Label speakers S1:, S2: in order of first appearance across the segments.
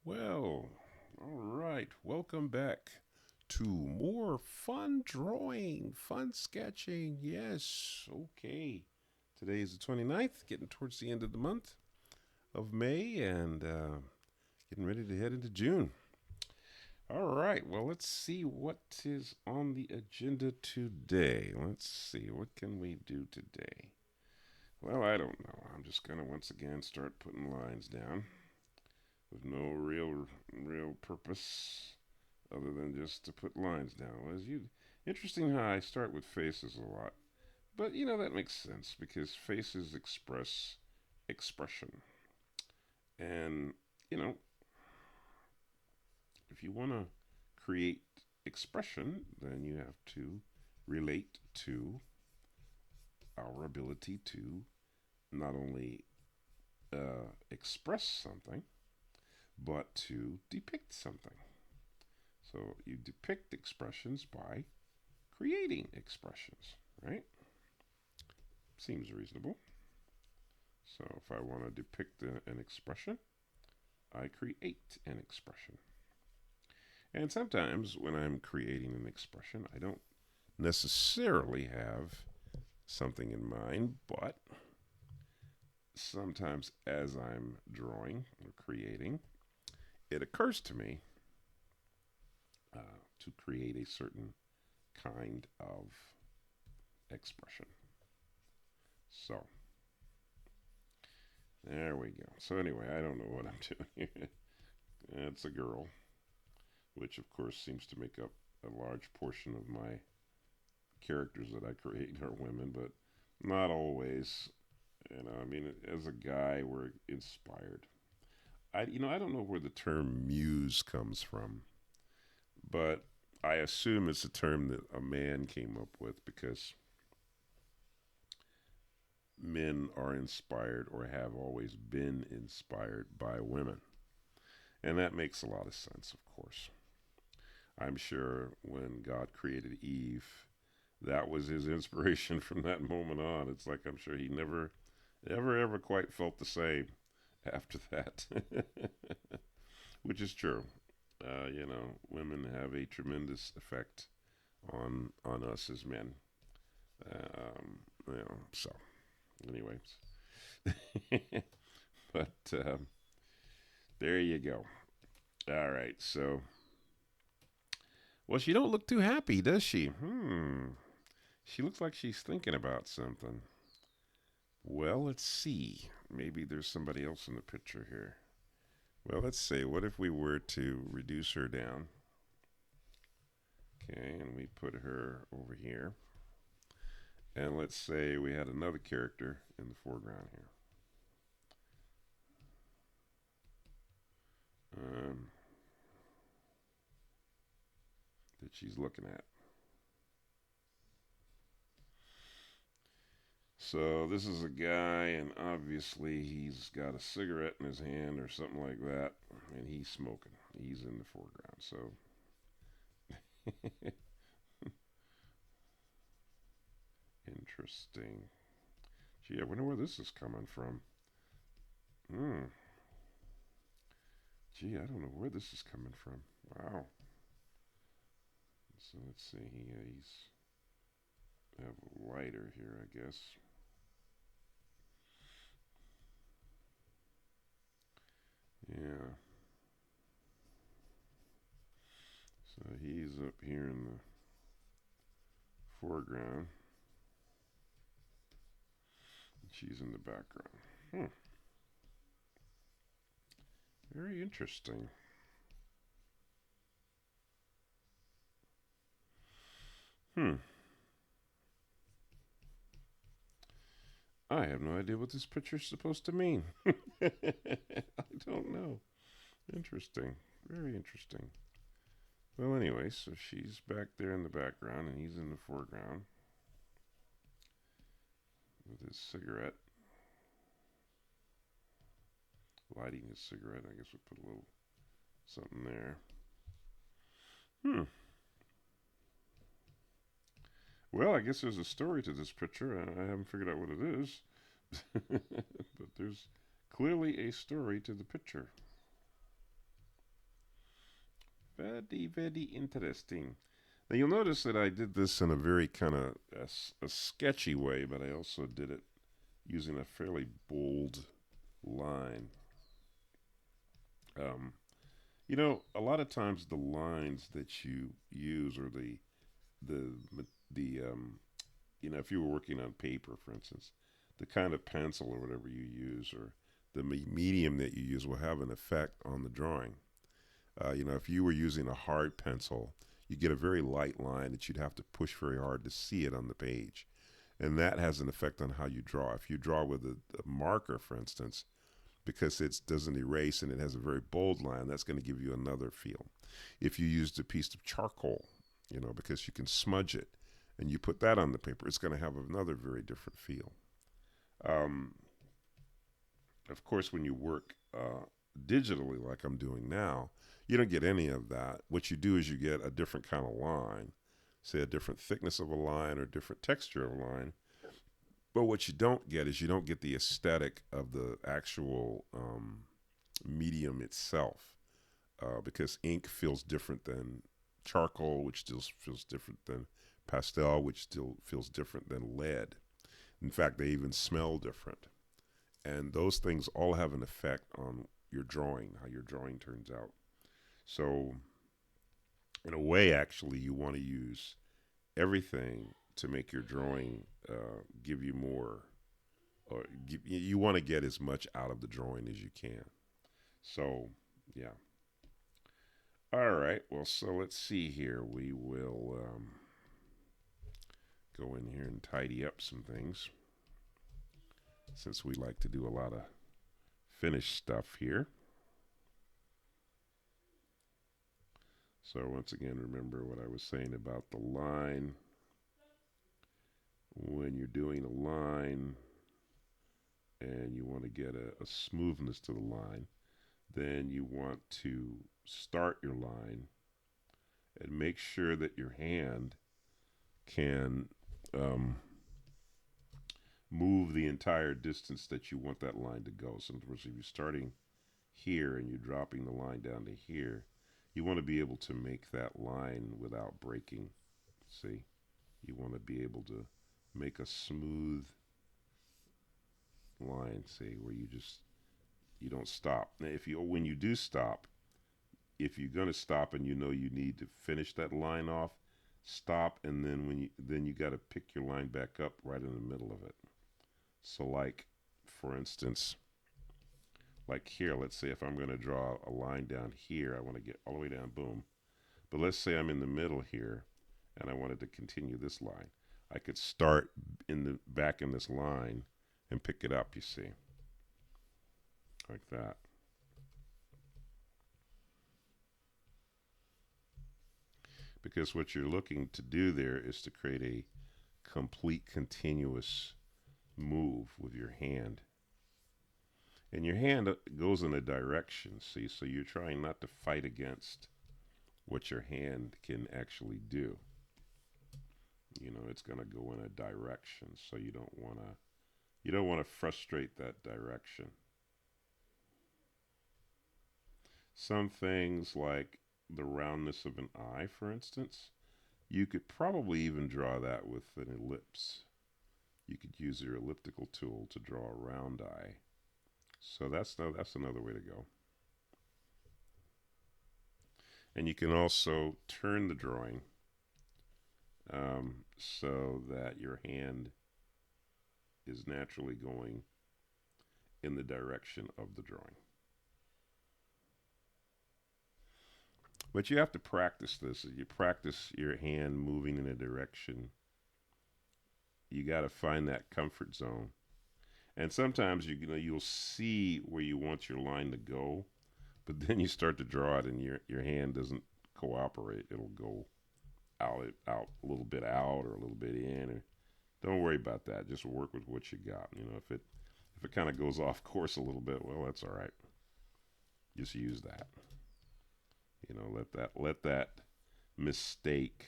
S1: Well, all right. Welcome back to more fun drawing, fun sketching. Yes, okay. Today is the 29th, getting towards the end of the month of May and getting ready to head into June. All right, well, let's see what is on the agenda today. Let's see, what can we do today? Well, I don't know. I'm just going to once again start putting lines down with no real purpose other than just to put lines down. Interesting how I start with faces a lot, but that makes sense because faces express expression, and you know if you want to create expression, then you have to relate to our ability to not only express something, but to depict something. So you depict expressions by creating expressions, right? Seems reasonable. So if I want to depict an expression, I create an expression. And sometimes when I'm creating an expression, I don't necessarily have something in mind, but sometimes as I'm drawing or creating, it occurs to me to create a certain kind of expression. So there we go. So anyway, I don't know what I'm doing here. It's a girl, which of course seems to make up a large portion of my characters that I create are women, but not always. I mean, as a guy, we're inspired. I don't know where the term muse comes from, but I assume it's a term that a man came up with because men are inspired or have always been inspired by women. And that makes a lot of sense, of course. I'm sure when God created Eve, that was his inspiration from that moment on. It's like I'm sure he never, ever quite felt the same after that, which is true. Women have a tremendous effect on us as men. So anyways, but there you go. All right, so well, she don't look too happy, does she? She looks like she's thinking about something. Well, let's see. Maybe there's somebody else in the picture here. Well, let's see. What if we were to reduce her down? Okay, and we put her over here. And let's say we had another character in the foreground here. Um, that she's looking at. So this is a guy, and obviously he's got a cigarette in his hand or something like that, and he's smoking. He's in the foreground. So interesting. Gee, I wonder where this is coming from. Hmm. Gee, I don't know where this is coming from. Wow. So let's see. He's have a lighter here, I guess. Yeah. So he's up here in the foreground. She's in the background. Hmm. Very interesting. Hmm. I have no idea what this picture's supposed to mean. I don't know. Interesting. Very interesting. Well, anyway, so she's back there in the background and he's in the foreground with his cigarette, lighting his cigarette. I guess we'll put a little something there. Hmm. Well, I guess there's a story to this picture. I haven't figured out what it is. But there's clearly a story to the picture. Very, very interesting. Now you'll notice that I did this in a very kind of a sketchy way, but I also did it using a fairly bold line. Um, a lot of times the lines that you use, or the the if you were working on paper, for instance, the kind of pencil or whatever you use, or the medium that you use, will have an effect on the drawing. If you were using a hard pencil, you get a very light line that you'd have to push very hard to see it on the page. And that has an effect on how you draw. If you draw with a marker, for instance, because it doesn't erase and it has a very bold line, that's going to give you another feel. If you used a piece of charcoal, because you can smudge it, and you put that on the paper, it's going to have another very different feel. Um, of course, when you work digitally, like I'm doing now, you don't get any of that. What you do is you get a different kind of line, say a different thickness of a line or different texture of a line. But what you don't get is you don't get the aesthetic of the actual medium itself, because ink feels different than charcoal, which still feels different than pastel, which still feels different than lead. In fact, they even smell different. And those things all have an effect on your drawing, how your drawing turns out. So, in a way, actually, you want to use everything to make your drawing give you more, or you want to get as much out of the drawing as you can. So, yeah. All right. Well, so let's see here. We will go in here and tidy up some things, since we like to do a lot of finished stuff here. So once again, remember what I was saying about the line. When you're doing a line and you want to get a smoothness to the line, then you want to start your line and make sure that your hand can move the entire distance that you want that line to go. So in other words, if you're starting here and you're dropping the line down to here, you want to be able to make that line without breaking. See, you want to be able to make a smooth line, see, where you don't stop. Now, when you do stop, if you're going to stop and you need to finish that line off, stop, and then you got to pick your line back up right in the middle of it. So like, for instance, like here, let's say if I'm going to draw a line down here, I want to get all the way down, boom. But let's say I'm in the middle here and I wanted to continue this line. I could start back in this line and pick it up, you see, like that. Because what you're looking to do there is to create a complete continuous move with your hand. And your hand goes in a direction, see, so you're trying not to fight against what your hand can actually do. It's going to go in a direction, so you don't want to frustrate that direction. Some things like the roundness of an eye, for instance, you could probably even draw that with an ellipse. You could use your elliptical tool to draw a round eye. So that's another way to go. And you can also turn the drawing so that your hand is naturally going in the direction of the drawing. But you have to practice this. You practice your hand moving in a direction. You got to find that comfort zone. And sometimes you'll see where you want your line to go, but then you start to draw it and your hand doesn't cooperate. It'll go out a little bit out or a little bit in. Or don't worry about that. Just work with what you got. If it kind of goes off course a little bit, well, that's all right. Just use that. Let that mistake,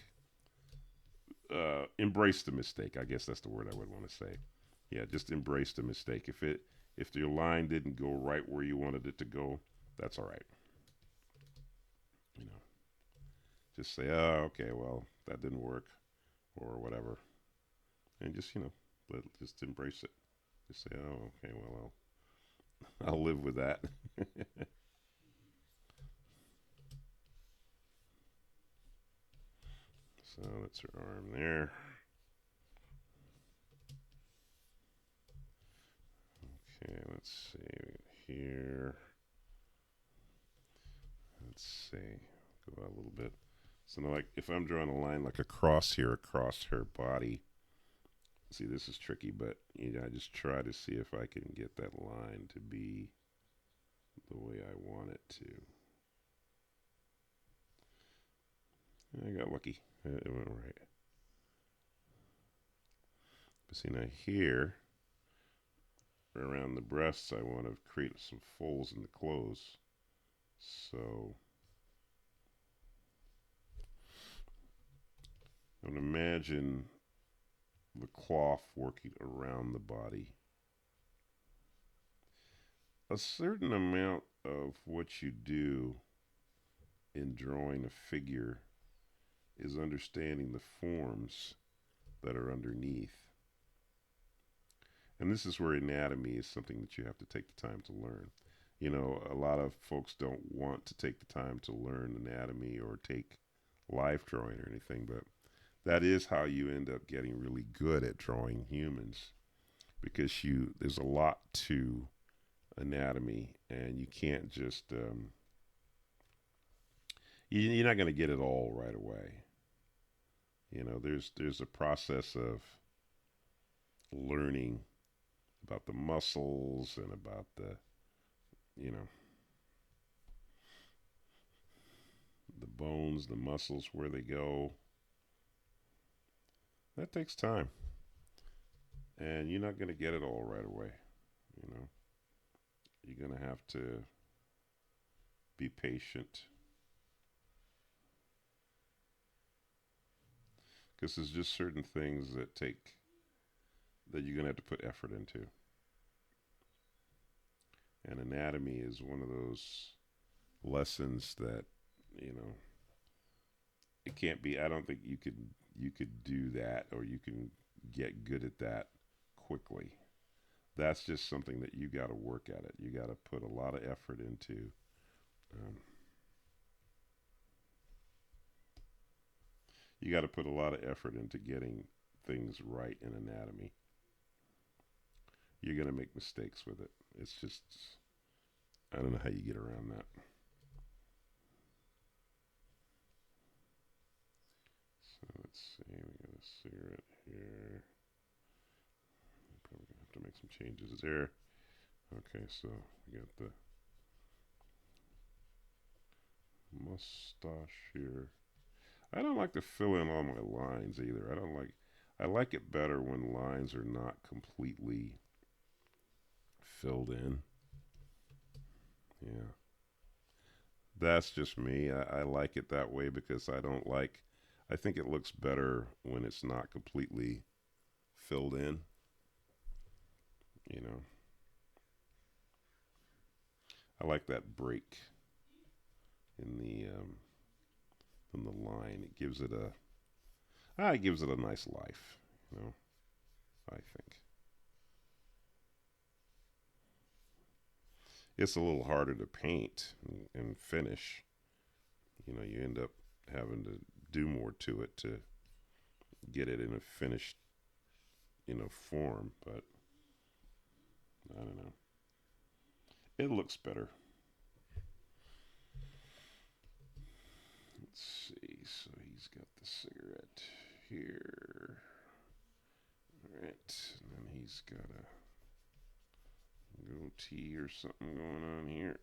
S1: embrace the mistake. I guess that's the word I would want to say. Yeah, just embrace the mistake. If your line didn't go right where you wanted it to go, that's all right. Just say, oh, okay, well, that didn't work, or whatever, and just just embrace it. Just say, oh, okay, well, I'll live with that. So that's her arm there. Okay, let's see here. Let's see. Go out a little bit. So now, like, if I'm drawing a line like across here, across her body. See, this is tricky, but I just try to see if I can get that line to be the way I want it to. I got lucky. It went right. But see, now here, around the breasts, I want to create some folds in the clothes. So I'm going to imagine the cloth working around the body. A certain amount of what you do in drawing a figure is understanding the forms that are underneath. And this is where anatomy is something that you have to take the time to learn. A lot of folks don't want to take the time to learn anatomy or take life drawing or anything, but that is how you end up getting really good at drawing humans, because there's a lot to anatomy, and you can't just you're not going to get it all right away. There's a process of learning about the muscles and about the bones, the muscles, where they go. That takes time, and you're not going to get it all right away. You're going to have to be patient, because there's just certain things that you're going to have to put effort into. And anatomy is one of those lessons that, it can't be. I don't think you could do that, or you can get good at that quickly. That's just something that you got to work at it. You got to put a lot of effort into. Um, you got to put a lot of effort into getting things right in anatomy. You're gonna make mistakes with it. It's just, I don't know how you get around that. So let's see. We got a cigarette here. Probably gonna have to make some changes there. Okay, so we got the mustache here. I don't like to fill in all my lines either. I like it better when lines are not completely filled in. Yeah. That's just me. I like it that way because I think it looks better when it's not completely filled in. You know, I like that break in the line. It gives it a nice life. I think it's a little harder to paint and finish. You end up having to do more to it to get it in a finished, form. But I don't know. It looks better. Let's see. So he's got the cigarette here. All right. And then he's got a goatee or something going on here.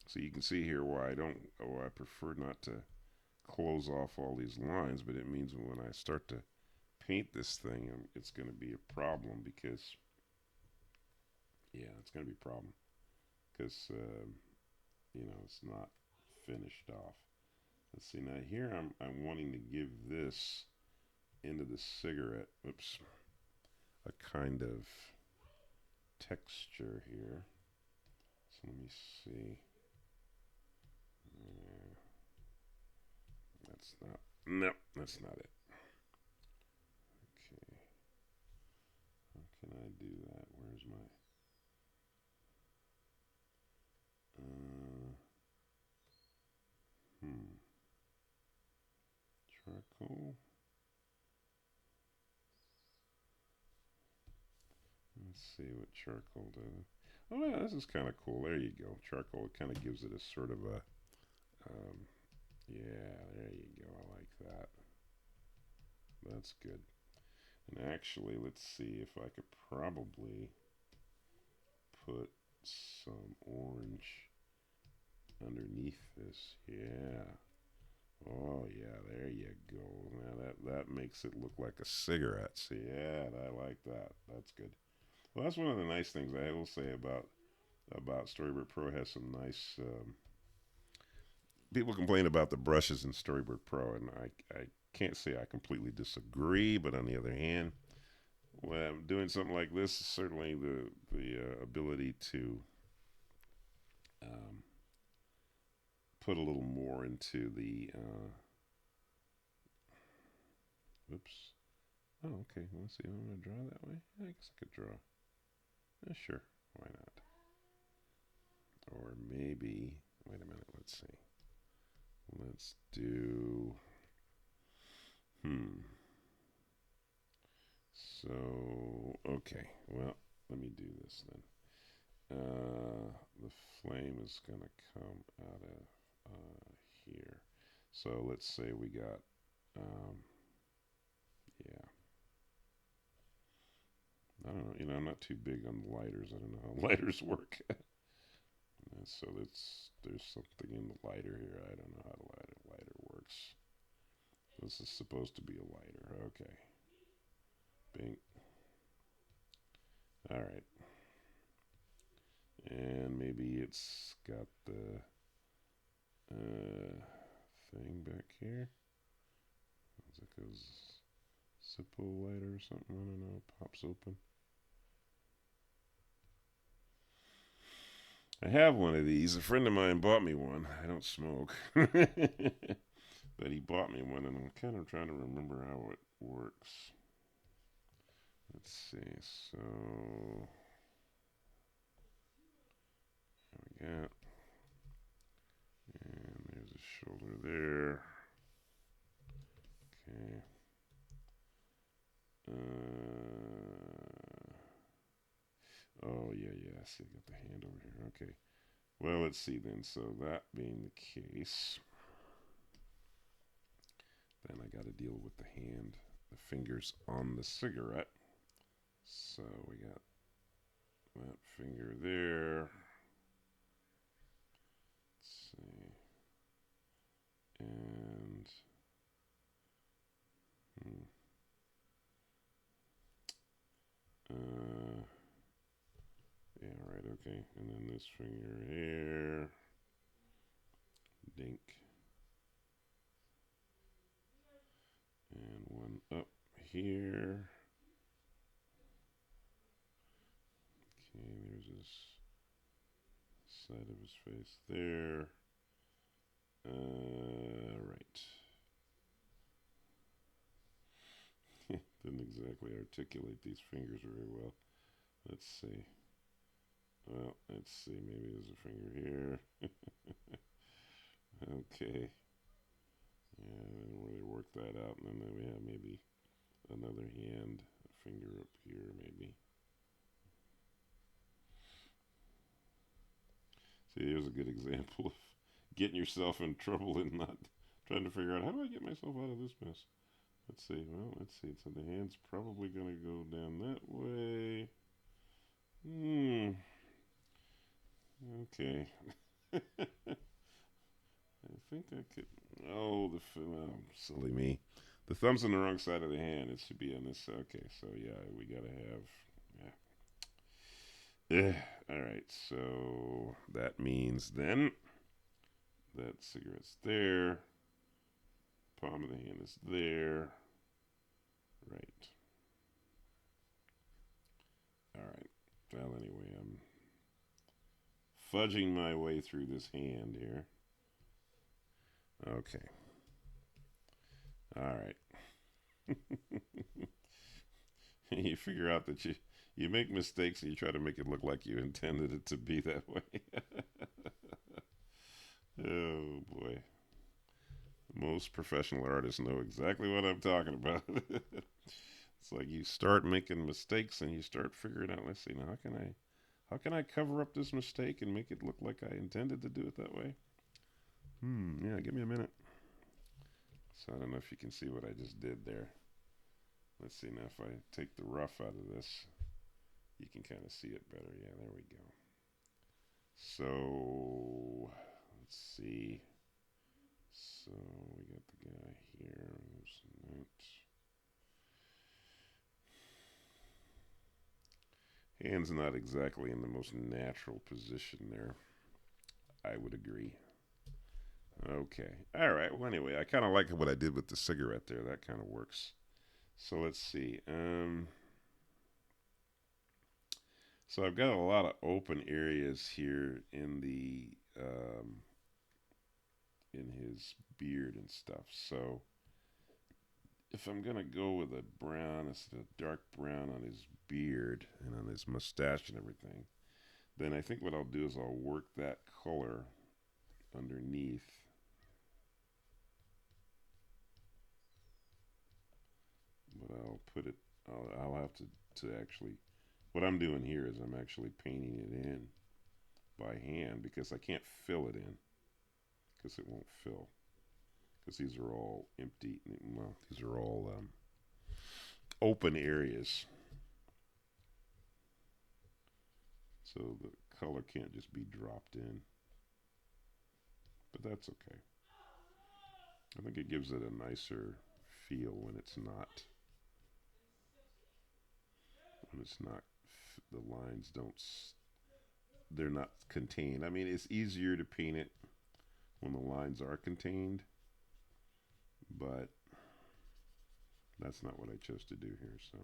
S1: So you can see here why I prefer not to close off all these lines, but it means when I start to paint this thing, it's going to be a problem because, yeah, it's going to be a problem because, it's not finished off. Let's see, now here I'm wanting to give this into the cigarette, oops, a kind of texture here. So let me see. not. No, that's not it. Okay. How can I do that? Where's my... Charcoal. Let's see what charcoal does. Oh yeah, this is kind of cool. There you go. Charcoal kind of gives it a sort of a, yeah, there you go. I like that. That's good. And actually, let's see if I could probably put some orange underneath this. Yeah. Oh yeah, there you go. Now that makes it look like a cigarette. See, yeah, I like that. That's good. Well, that's one of the nice things I will say about Storyboard Pro. Has some nice. People complain about the brushes in Storyboard Pro, and I can't say I completely disagree. But on the other hand, when I'm doing something like this, certainly the ability to um, put a little more into the. Whoops. Oh, okay. Let's see. I'm gonna draw that way. I guess I could draw. Yeah, sure. Why not? Or maybe. Wait a minute. Let's see. Let's do. So, okay. Well, let me do this then. The flame is going to come out of here. So let's say we got, yeah. I don't know. I'm not too big on lighters. I don't know how lighters work. So there's something in the lighter here. I don't know how the lighter works. This is supposed to be a lighter. Okay. Bing. All right. And maybe it's got the thing back here. It's like a Zippo lighter or something. I don't know. It pops open. I have one of these. A friend of mine bought me one. I don't smoke. But he bought me one, and I'm kind of trying to remember how it works. Let's see. So, there we go. And there's a shoulder there. Okay. Oh, yeah. I see. I got the hand over here. Okay. Well, let's see then. So, that being the case, then I got to deal with the hand, the fingers on the cigarette. So, we got that finger there. Let's see. And yeah, right, okay. And then this finger here. Dink. And one up here. Okay, there's his side of his face there. Right. Didn't exactly articulate these fingers very well. Let's see. Well, let's see. Maybe there's a finger here. Okay. Yeah, I didn't really work that out. And then we have maybe another hand, a finger up here, maybe. See, here's a good example of getting yourself in trouble and not trying to figure out how do I get myself out of this mess. Let's see. Well, let's see. So the hand's probably going to go down that way. Okay. I think I could. Oh, silly me. The thumb's on the wrong side of the hand. It should be on this. Okay, so yeah, we gotta have. Yeah. All right. So that means then that cigarette's there. Palm of the hand is there. Right. All right. Well, anyway, I'm fudging my way through this hand here. Okay. All right. You figure out that you make mistakes and you try to make it look like you intended it to be that way. Oh boy. Most professional artists know exactly what I'm talking about. It's like you start making mistakes and you start figuring out, let's see, now how can I cover up this mistake and make it look like I intended to do it that way? Yeah, give me a minute. So I don't know if you can see what I just did there. Let's see now if I take the rough out of this, you can kind of see it better. Yeah, there we go. So let's see. So we got the guy here. There's that. Hand's not exactly in the most natural position there. I would agree. Okay. All right. Well, anyway, I kind of like what I did with the cigarette there. That kind of works. So let's see. So I've got a lot of open areas here in his beard and stuff. So if I'm gonna go with a brown, a dark brown on his beard and on his mustache and everything, then I think what I'll do is I'll work that color underneath. But I'll put it. I'll have to actually. What I'm doing here is I'm actually painting it in by hand because I can't fill it in because it won't fill because these are all empty. Well, these are all open areas, so the color can't just be dropped in. But that's okay. I think it gives it a nicer feel when it's not. When it's not, the lines don't. They're not contained. I mean, it's easier to paint it when the lines are contained, but that's not what I chose to do here. So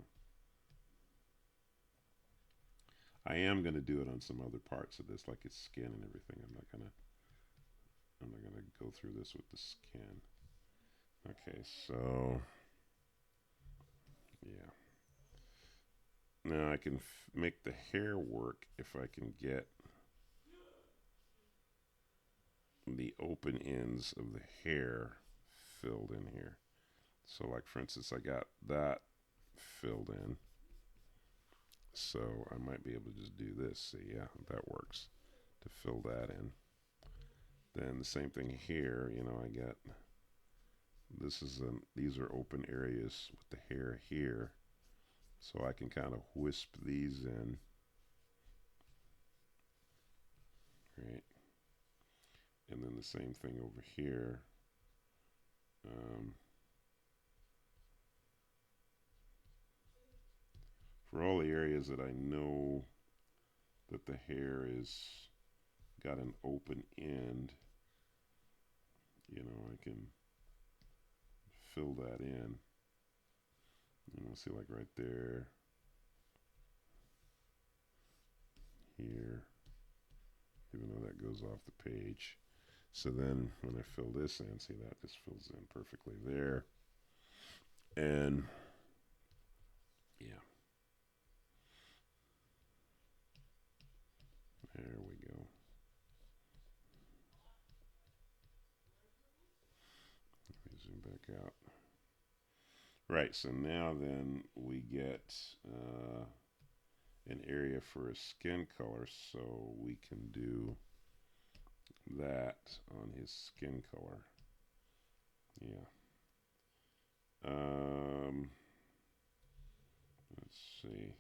S1: I am going to do it on some other parts of this, like its skin and everything. I'm not gonna go through this with the skin. Okay, so yeah. Now I can make the hair work if I can get the open ends of the hair filled in here. So like for instance, I got that filled in. So I might be able to just do this. See, yeah, that works to fill that in. Then the same thing here, I got these are open areas with the hair here. So I can kind of wisp these in. Right. And then the same thing over here. For all the areas that I know that the hair is got an open end, I can fill that in. See, like right there, here, even though that goes off the page. So then when I fill this in, see, that just fills in perfectly there. And yeah, there we go. Let me zoom back out. Right, so now then we get an area for a skin color, so we can do that on his skin color. Yeah. Let's see.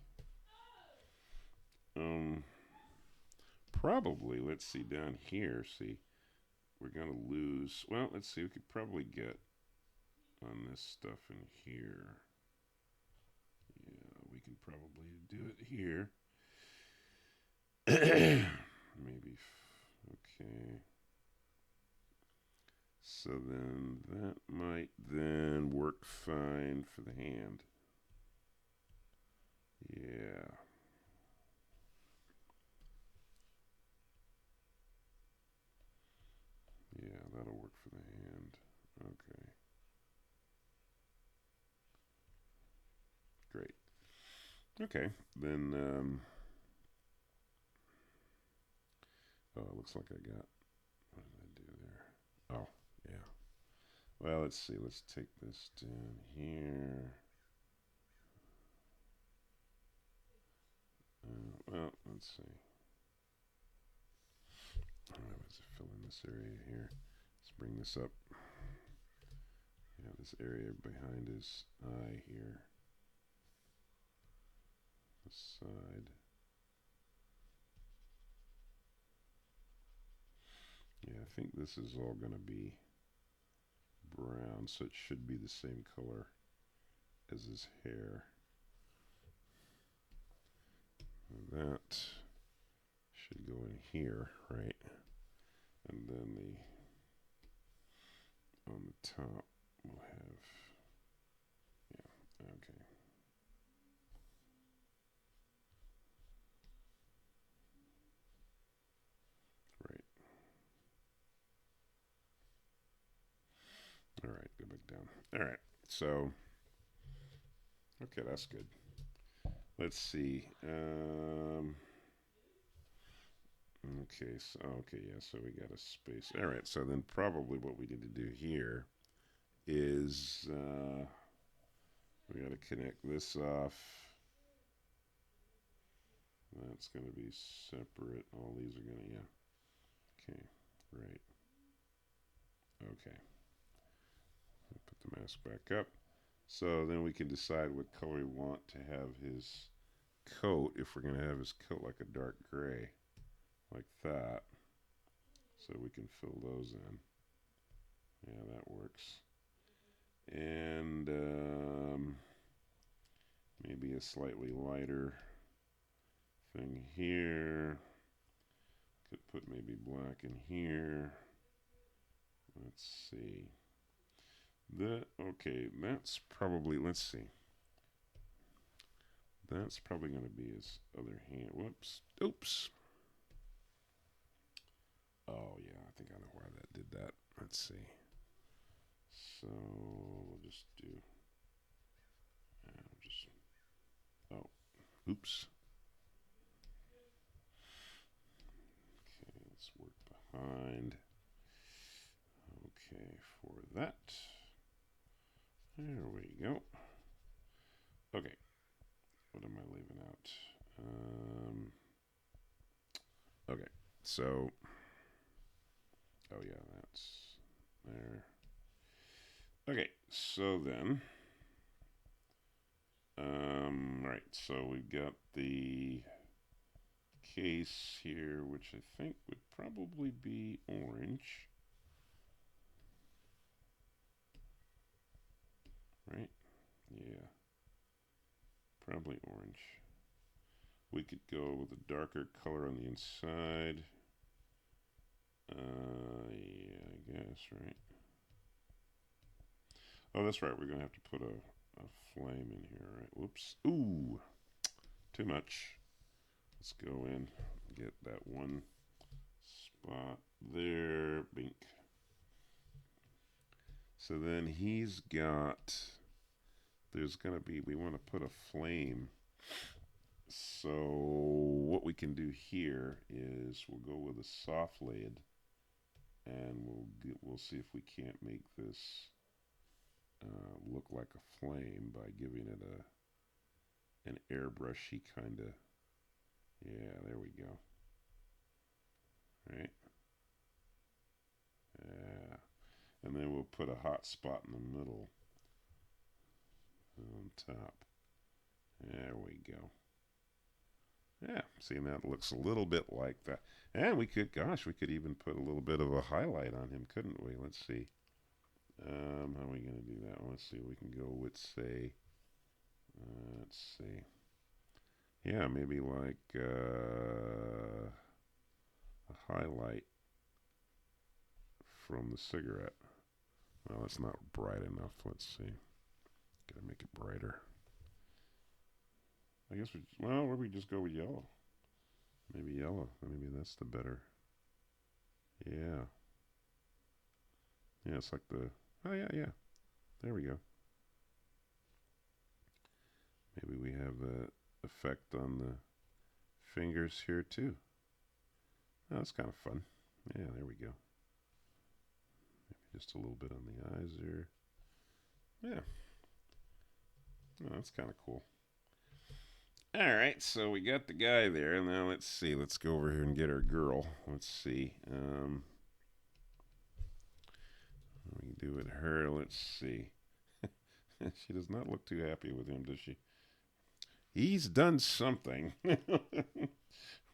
S1: Probably, let's see down here, see, we're going to lose, well, let's see, we could probably get on this stuff in here. Yeah, we can probably do it here. Maybe, okay. So then that might then work fine for the hand. Yeah. Yeah, that'll work for the hand. Okay. Okay, then, oh, it looks like I got, what did I do there? Oh, yeah. Well, let's see. Let's take this down here. Well, let's see. Let's fill in this area here. Let's bring this up. Yeah, this area behind his eye here. The side. Yeah, I think this is all going to be brown, so it should be the same color as his hair. And that should go in here, right? And then on the top we'll have, yeah, okay. Right. All right, go back down. All right, so, okay, that's good. Let's see. Okay, so, okay, yeah, so we got a space. All right, so then probably what we need to do here is we got to connect this off. That's going to be separate. All these are going to, yeah. Okay, right. Okay. Put the mask back up. So then we can decide what color we want to have his coat, if we're going to have his coat like a dark gray, like that. So we can fill those in. Yeah, that works. And maybe a slightly lighter thing here. Could put maybe black in here. Let's see. Okay, that's probably, let's see. That's probably going to be his other hand. Whoops. Oops. Oh, yeah, I think I know why that did that. Let's see. So we'll just do, oh, oops. Okay, let's work behind. Okay, for that. There we go. Okay, what am I leaving out? Okay, so, oh yeah, that's there. Okay, so then, right, so we've got the case here, which I think would probably be orange. Right? Yeah. Probably orange. We could go with a darker color on the inside. Yeah, I guess, right? Oh, that's right. We're going to have to put a flame in here, right? Whoops. Ooh, too much. Let's go in, get that one spot there. Bink. So then he's got, there's going to be, we want to put a flame. So what we can do here is we'll go with a soft lead, and we'll see if we can't make this look like a flame by giving it an airbrushy kind of, yeah, there we go. Right? Yeah. And then we'll put a hot spot in the middle on top. There we go. Yeah, see, that looks a little bit like that. And we could, gosh, we could even put a little bit of a highlight on him, couldn't we? Let's see. How are we going to do that? Let's see. We can go with, say, let's see. Yeah, maybe like a highlight from the cigarette. Well, it's not bright enough. Let's see. Gotta make it brighter. I guess well, where we just go with yellow. Maybe yellow. Maybe that's the better. Yeah. Yeah, it's like the, oh yeah, yeah. There we go. Maybe we have effect on the fingers here too. Oh, that's kind of fun. Yeah, there we go. Maybe just a little bit on the eyes there. Yeah. Oh, that's kind of cool. All right, so we got the guy there. Now let's see. Let's go over here and get our girl. Let's see. We can do with her. Let's see. She does not look too happy with him, does she? He's done something.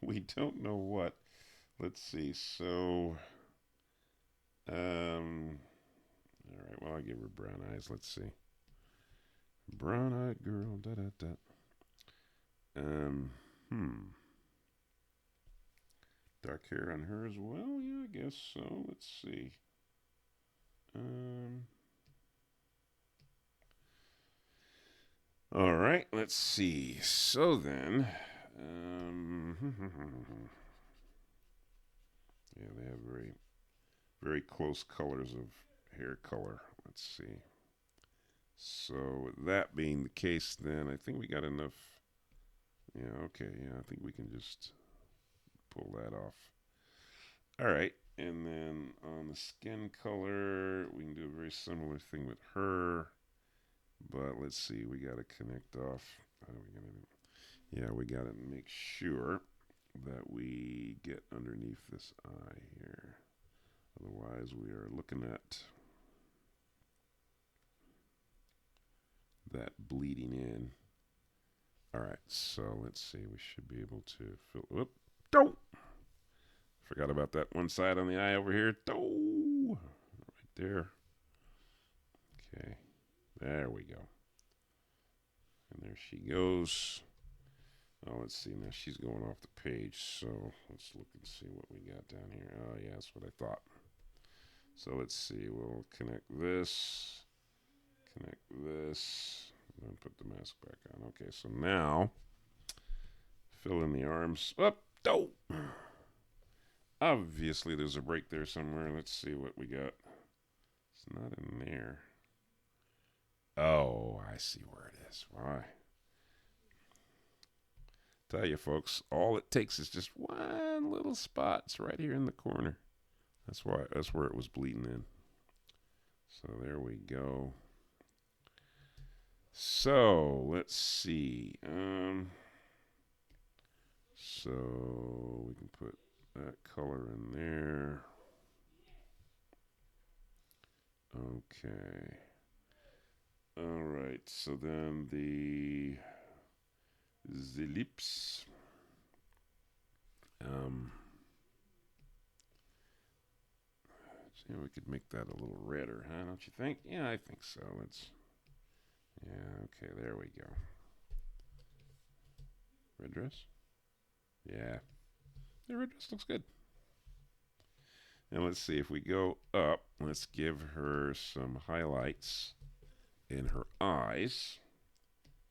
S1: We don't know what. Let's see. So, all right. Well, I'll give her brown eyes. Let's see. Brown-eyed girl. Da da da. Dark hair on her as well. Yeah, I guess so. Let's see. All right. Let's see. So then, yeah, they have very, very close colors of hair color. Let's see. So with that being the case, then I think we got enough. Yeah, okay. Yeah, I think we can just pull that off. All right. And then on the skin color, we can do a very similar thing with her. But let's see. We got to connect off. How are we going to do? Yeah, we got to make sure that we get underneath this eye here. Otherwise, we are looking at that bleeding in. All right, so let's see. We should be able to fill. Whoop! Don't. Forgot about that one side on the eye over here. Don't. Right there. Okay. There we go. And there she goes. Oh, let's see. Now she's going off the page. So let's look and see what we got down here. Oh, yeah, that's what I thought. So let's see. We'll connect this. Connect this. And then put the mask back on. Okay, so now fill in the arms. Up. Oh. Obviously, there's a break there somewhere. Let's see what we got. It's not in there. Oh, I see where it is. Why? Tell you, folks, all it takes is just one little spot. It's right here in the corner. That's where it was bleeding in. So there we go. So let's see. So we can put that color in there. Okay. All right. So then the lips. Yeah, we could make that a little redder, huh? Don't you think? Yeah, I think so. Yeah, okay, there we go. Red dress? Yeah. The red dress looks good. And let's see, if we go up, let's give her some highlights in her eyes.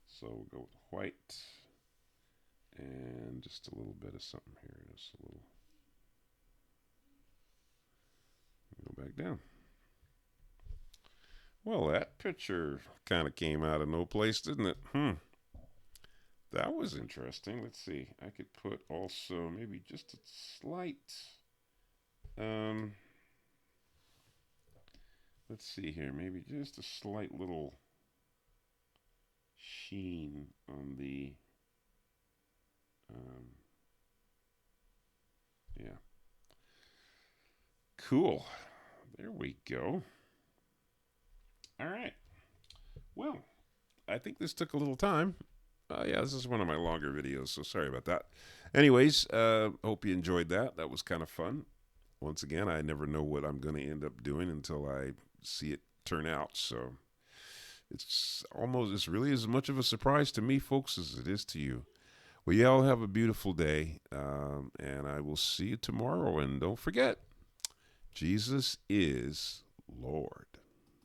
S1: So we'll go with white and just a little bit of something here. Just a little. Go back down. Well, that picture kind of came out of no place, didn't it? That was interesting. Let's see. I could put also maybe just a slight. Let's see here. Maybe just a slight little sheen on the. Yeah. Cool. There we go. All right. Well, I think this took a little time. Yeah, this is one of my longer videos, so sorry about that. Anyways, hope you enjoyed that. That was kind of fun. Once again, I never know what I'm going to end up doing until I see it turn out. So it's really as much of a surprise to me, folks, as it is to you. Well, y'all have a beautiful day, and I will see you tomorrow. And don't forget, Jesus is Lord.